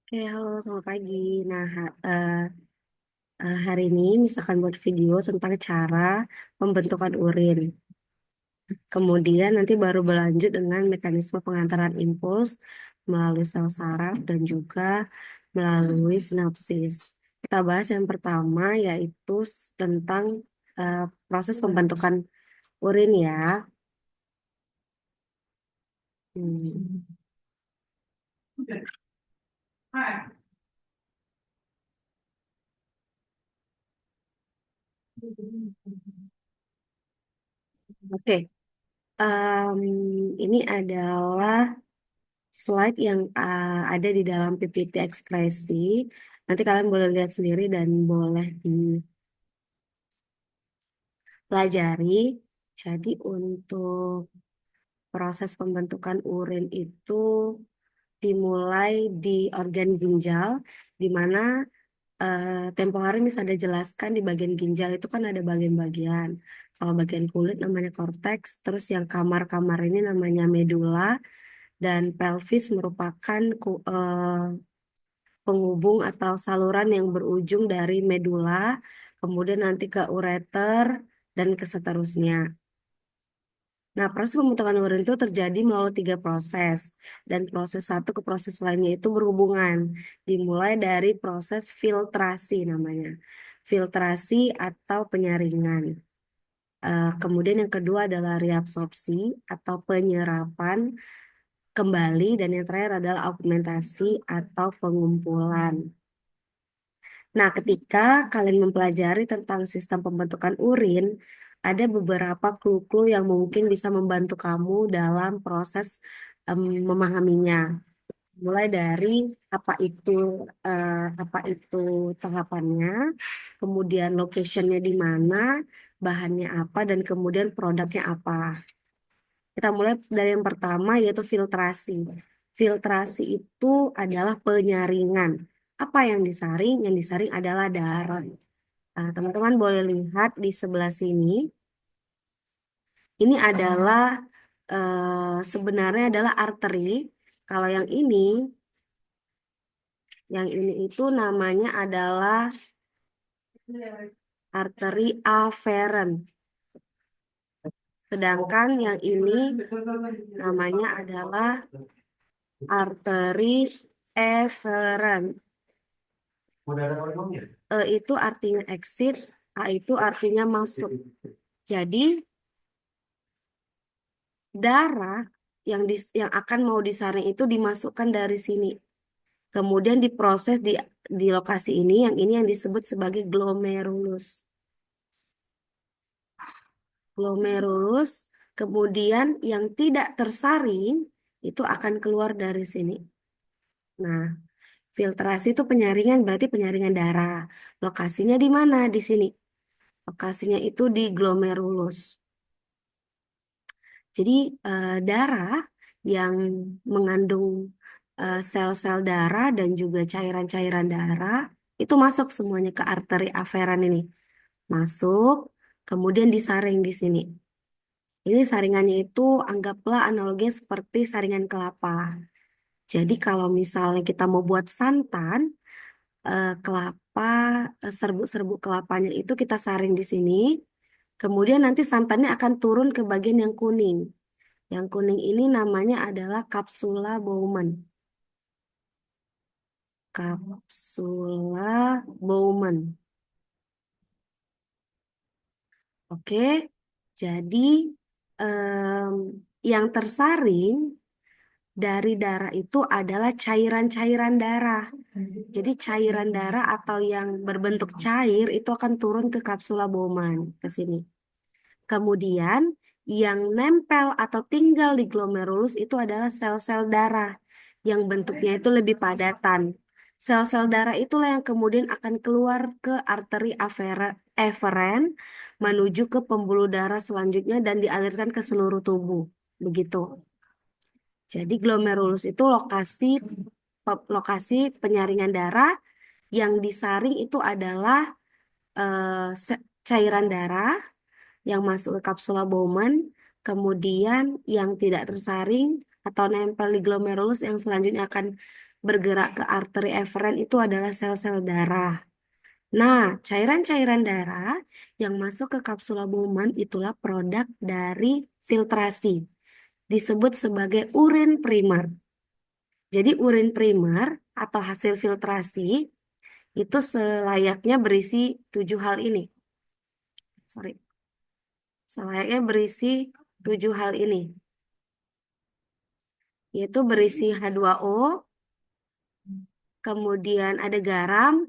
Oke, halo, selamat pagi. Nah, hari ini misalkan buat video tentang cara pembentukan urin. Kemudian nanti baru berlanjut dengan mekanisme pengantaran impuls melalui sel saraf dan juga melalui sinapsis. Kita bahas yang pertama yaitu tentang eh, proses pembentukan urin ya. Hmm. Oke, Em, ini adalah slide yang ada di dalam PPT ekskresi. Nanti kalian boleh lihat sendiri dan boleh dipelajari. Jadi untuk proses pembentukan urin itu dimulai di organ ginjal, di mana tempo hari bisa ada jelaskan di bagian ginjal itu kan ada bagian-bagian. Kalau bagian kulit namanya korteks, terus yang kamar-kamar ini namanya medula, dan pelvis merupakan penghubung atau saluran yang berujung dari medula, kemudian nanti ke ureter, dan ke seterusnya. Nah, proses pembentukan urin itu terjadi melalui tiga proses, dan proses satu ke proses lainnya itu berhubungan. Dimulai dari proses filtrasi namanya, filtrasi atau penyaringan. Kemudian yang kedua adalah reabsorpsi atau penyerapan kembali, dan yang terakhir adalah augmentasi atau pengumpulan. Nah, ketika kalian mempelajari tentang sistem pembentukan urin, ada beberapa clue-clue yang mungkin bisa membantu kamu dalam proses memahaminya. Mulai dari apa itu apa itu tahapannya, kemudian locationnya di mana, bahannya apa, dan kemudian produknya apa. Kita mulai dari yang pertama yaitu filtrasi. Filtrasi itu adalah penyaringan. Apa yang disaring? Yang disaring adalah darah. Nah, teman-teman boleh lihat di sebelah sini. Ini adalah sebenarnya adalah arteri. Kalau yang ini itu namanya adalah arteri aferen. Sedangkan yang ini namanya adalah arteri eferen. E itu artinya exit, A itu artinya masuk. Jadi darah yang akan mau disaring itu dimasukkan dari sini. Kemudian diproses di lokasi ini, yang disebut sebagai glomerulus. Glomerulus, kemudian yang tidak tersaring itu akan keluar dari sini. Nah, filtrasi itu penyaringan, berarti penyaringan darah. Lokasinya di mana? Di sini. Lokasinya itu di glomerulus. Jadi darah yang mengandung sel-sel darah dan juga cairan-cairan darah itu masuk semuanya ke arteri afferent ini. Masuk, kemudian disaring di sini. Ini saringannya itu anggaplah analoginya seperti saringan kelapa. Jadi kalau misalnya kita mau buat santan, kelapa, serbuk-serbuk kelapanya itu kita saring di sini. Kemudian nanti santannya akan turun ke bagian yang kuning. Yang kuning ini namanya adalah kapsula Bowman. Kapsula Bowman. Oke, jadi em, yang tersaring dari darah itu adalah cairan-cairan darah. Jadi cairan darah atau yang berbentuk cair itu akan turun ke kapsula Bowman ke sini. Kemudian yang nempel atau tinggal di glomerulus itu adalah sel-sel darah yang bentuknya itu lebih padatan. Sel-sel darah itulah yang kemudian akan keluar ke arteri eferen menuju ke pembuluh darah selanjutnya dan dialirkan ke seluruh tubuh. Begitu. Jadi glomerulus itu lokasi penyaringan darah, yang disaring itu adalah cairan darah yang masuk ke kapsula Bowman, kemudian yang tidak tersaring atau nempel di glomerulus yang selanjutnya akan bergerak ke arteri eferen itu adalah sel-sel darah. Nah, cairan-cairan darah yang masuk ke kapsula Bowman itulah produk dari filtrasi, disebut sebagai urin primer. Jadi urin primer atau hasil filtrasi itu selayaknya berisi 7 hal ini. Sorry, selayaknya berisi 7 hal ini, yaitu berisi H2O, kemudian ada garam,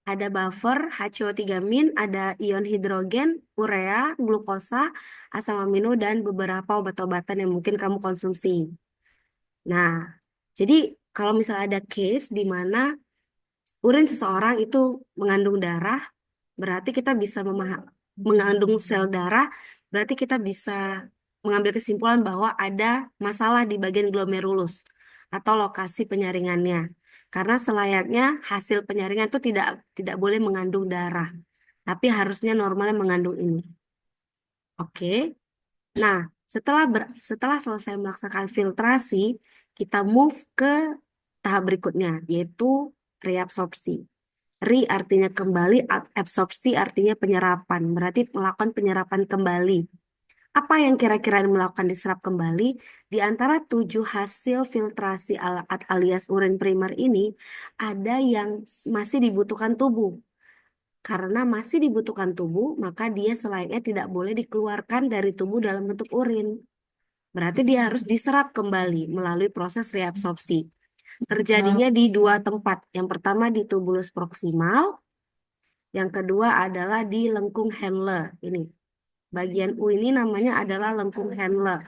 ada buffer, HCO3-, ada ion hidrogen, urea, glukosa, asam amino, dan beberapa obat-obatan yang mungkin kamu konsumsi. Nah, jadi kalau misalnya ada case di mana urin seseorang itu mengandung darah, berarti kita bisa mengandung sel darah, berarti kita bisa mengambil kesimpulan bahwa ada masalah di bagian glomerulus atau lokasi penyaringannya. Karena selayaknya hasil penyaringan itu tidak boleh mengandung darah, tapi harusnya normalnya mengandung ini. Oke. Nah, setelah selesai melaksanakan filtrasi, kita move ke tahap berikutnya, yaitu reabsorpsi. Re artinya kembali, absorpsi artinya penyerapan. Berarti melakukan penyerapan kembali. Apa yang kira-kira melakukan diserap kembali? Di antara 7 hasil filtrasi alias urin primer ini, ada yang masih dibutuhkan tubuh. Karena masih dibutuhkan tubuh, maka dia selayaknya tidak boleh dikeluarkan dari tubuh dalam bentuk urin. Berarti dia harus diserap kembali melalui proses reabsorpsi. Terjadinya di 2 tempat. Yang pertama di tubulus proksimal, yang kedua adalah di lengkung Henle. Ini bagian U ini namanya adalah lengkung Henle.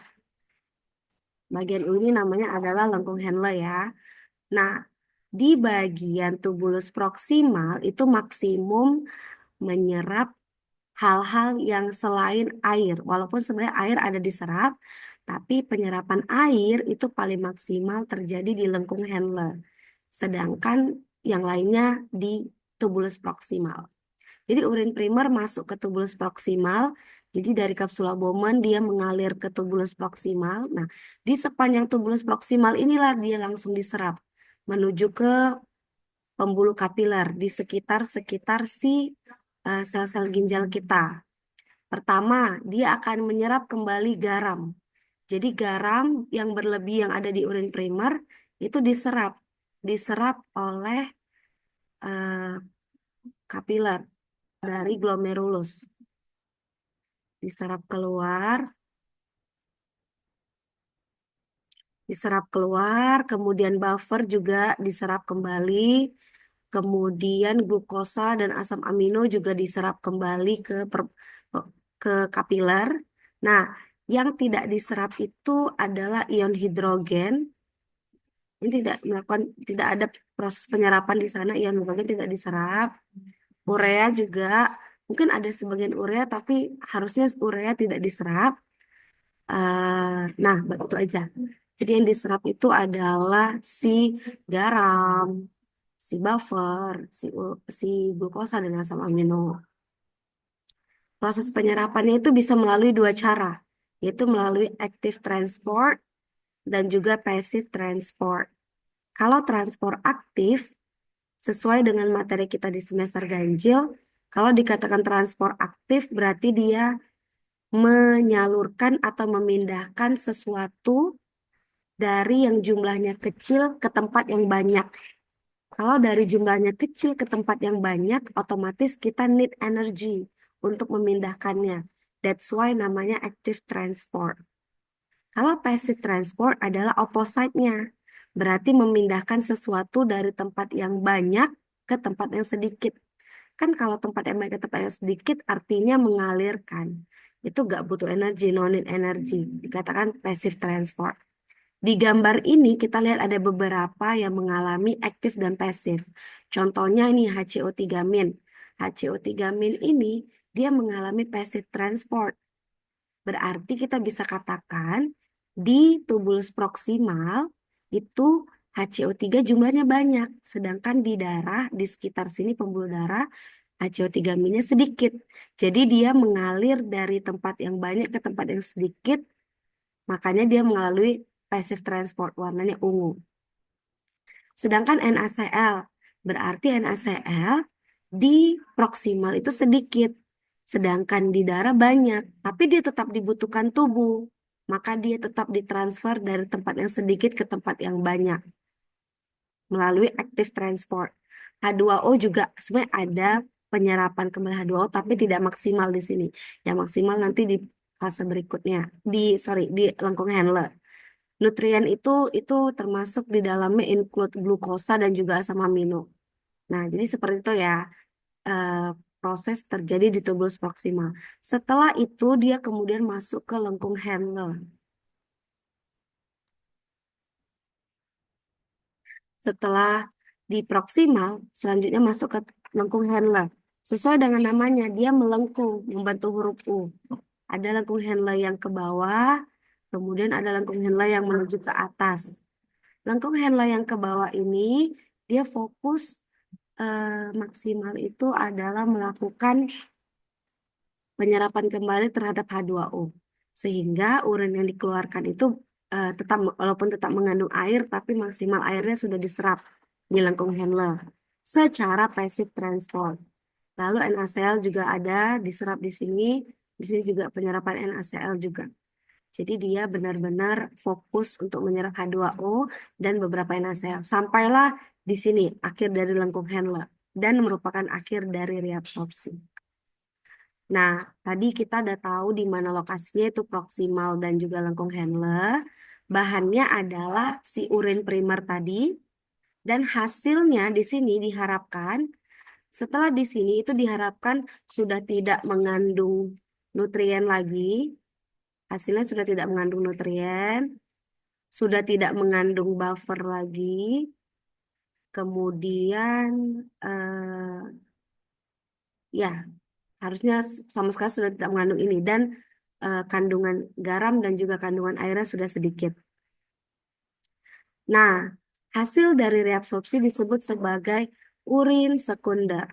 Bagian U ini namanya adalah lengkung Henle ya. Nah, di bagian tubulus proksimal itu maksimum menyerap hal-hal yang selain air. Walaupun sebenarnya air ada diserap, tapi penyerapan air itu paling maksimal terjadi di lengkung Henle. Sedangkan yang lainnya di tubulus proksimal. Jadi urin primer masuk ke tubulus proksimal. Jadi dari kapsula Bowman dia mengalir ke tubulus proksimal. Nah, di sepanjang tubulus proksimal inilah dia langsung diserap menuju ke pembuluh kapiler di sekitar si sel-sel ginjal kita. Pertama, dia akan menyerap kembali garam. Jadi garam yang berlebih yang ada di urin primer itu diserap oleh eh, kapiler dari glomerulus. Diserap keluar, kemudian buffer juga diserap kembali, kemudian glukosa dan asam amino juga diserap kembali ke kapiler. Nah, yang tidak diserap itu adalah ion hidrogen. Ini tidak ada proses penyerapan di sana, ion hidrogen tidak diserap. Urea juga, mungkin ada sebagian urea, tapi harusnya urea tidak diserap. Nah, itu aja. Jadi yang diserap itu adalah si garam, si buffer, si glukosa dan asam amino. Proses penyerapannya itu bisa melalui 2 cara, yaitu melalui active transport dan juga passive transport. Kalau transport aktif, sesuai dengan materi kita di semester ganjil, kalau dikatakan transport aktif berarti dia menyalurkan atau memindahkan sesuatu dari yang jumlahnya kecil ke tempat yang banyak. Kalau dari jumlahnya kecil ke tempat yang banyak, otomatis kita need energy untuk memindahkannya. That's why namanya active transport. Kalau passive transport adalah opposite-nya. Berarti memindahkan sesuatu dari tempat yang banyak ke tempat yang sedikit. Kan kalau tempat yang banyak ke tempat yang sedikit artinya mengalirkan. Itu gak butuh energi, no need energy. Dikatakan passive transport. Di gambar ini kita lihat ada beberapa yang mengalami aktif dan pasif. Contohnya ini HCO3-. HCO3- ini dia mengalami passive transport. Berarti kita bisa katakan di tubulus proksimal itu HCO3 jumlahnya banyak. Sedangkan di darah, di sekitar sini pembuluh darah, HCO3-nya sedikit. Jadi dia mengalir dari tempat yang banyak ke tempat yang sedikit. Makanya dia melalui passive transport, warnanya ungu. Sedangkan NaCl, berarti NaCl di proksimal itu sedikit. Sedangkan di darah banyak, tapi dia tetap dibutuhkan tubuh. Maka dia tetap ditransfer dari tempat yang sedikit ke tempat yang banyak melalui active transport. H2O juga sebenarnya ada penyerapan kembali H2O tapi tidak maksimal di sini. Yang maksimal nanti di fase berikutnya di lengkung Henle. Nutrien itu termasuk di dalamnya include glukosa dan juga asam amino. Nah, jadi seperti itu ya, eh, proses terjadi di tubulus proksimal. Setelah itu dia kemudian masuk ke lengkung Henle. Setelah di proksimal, selanjutnya masuk ke lengkung Henle. Sesuai dengan namanya, dia melengkung, membantu huruf U. Ada lengkung Henle yang ke bawah, kemudian ada lengkung Henle yang menuju ke atas. Lengkung Henle yang ke bawah ini, dia fokus maksimal itu adalah melakukan penyerapan kembali terhadap H2O. Sehingga urin yang dikeluarkan itu walaupun tetap mengandung air, tapi maksimal airnya sudah diserap di lengkung Henle secara passive transport. Lalu NaCl juga ada diserap di sini. Di sini juga penyerapan NaCl juga. Jadi dia benar-benar fokus untuk menyerap H2O dan beberapa NaCl. Sampailah di sini akhir dari lengkung Henle dan merupakan akhir dari reabsorpsi. Nah, tadi kita udah tahu di mana lokasinya itu proksimal dan juga lengkung Henle. Bahannya adalah si urin primer tadi dan hasilnya di sini diharapkan setelah di sini itu diharapkan sudah tidak mengandung nutrien lagi. Hasilnya sudah tidak mengandung nutrien, sudah tidak mengandung buffer lagi. Kemudian ya harusnya sama sekali sudah tidak mengandung ini dan kandungan garam dan juga kandungan airnya sudah sedikit. Nah, hasil dari reabsorpsi disebut sebagai urin sekunder.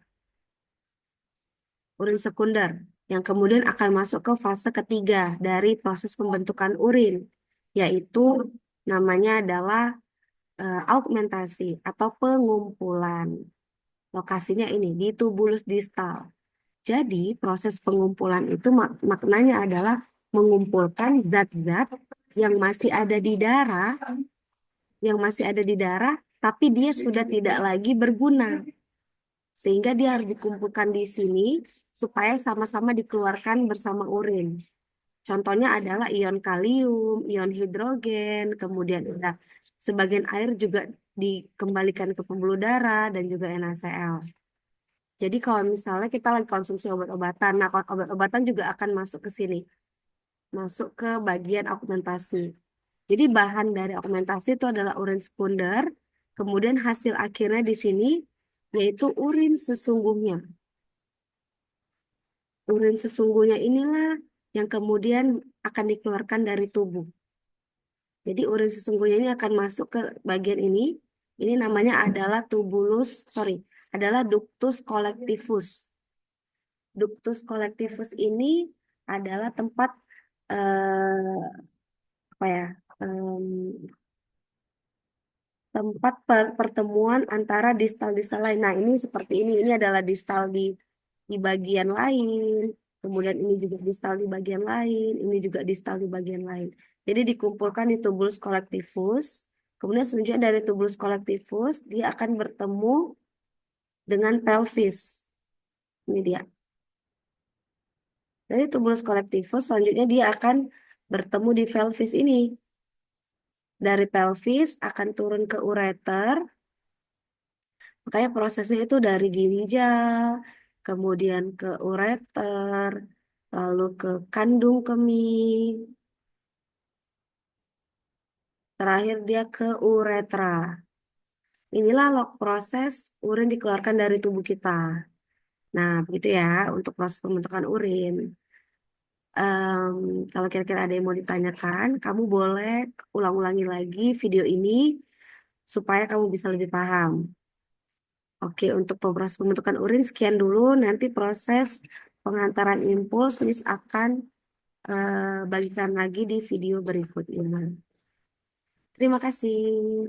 Urin sekunder yang kemudian akan masuk ke fase ketiga dari proses pembentukan urin, yaitu namanya adalah augmentasi atau pengumpulan. Lokasinya ini di tubulus distal. Jadi proses pengumpulan itu maknanya adalah mengumpulkan zat-zat yang masih ada di darah, tapi dia sudah tidak lagi berguna. Sehingga dia harus dikumpulkan di sini supaya sama-sama dikeluarkan bersama urin. Contohnya adalah ion kalium, ion hidrogen, kemudian ada sebagian air juga dikembalikan ke pembuluh darah dan juga NaCl. Jadi kalau misalnya kita lagi konsumsi obat-obatan, nah obat-obatan juga akan masuk ke sini, masuk ke bagian augmentasi. Jadi bahan dari augmentasi itu adalah urin sekunder, kemudian hasil akhirnya di sini yaitu urin sesungguhnya. Urin sesungguhnya inilah yang kemudian akan dikeluarkan dari tubuh. Jadi urin sesungguhnya ini akan masuk ke bagian ini. Ini namanya adalah adalah ductus collectivus. Ductus collectivus ini adalah tempat apa ya? Tempat pertemuan antara distal-distal lain. Nah, ini seperti ini. Ini adalah distal di bagian lain. Kemudian ini juga distal di bagian lain. Ini juga distal di bagian lain. Jadi dikumpulkan di tubulus collectivus. Kemudian selanjutnya dari tubulus collectivus, dia akan bertemu dengan pelvis. Ini dia. Dari tubulus collectivus, selanjutnya dia akan bertemu di pelvis ini. Dari pelvis akan turun ke ureter. Makanya prosesnya itu dari ginjal, kemudian ke ureter, lalu ke kandung kemih, terakhir dia ke uretra. Inilah proses urin dikeluarkan dari tubuh kita. Nah, begitu ya untuk proses pembentukan urin. Em, Kalau kira-kira ada yang mau ditanyakan, kamu boleh ulang-ulangi lagi video ini supaya kamu bisa lebih paham. Oke, untuk proses pembentukan urin sekian dulu. Nanti proses pengantaran impuls Miss akan bagikan lagi di video berikutnya. Terima kasih.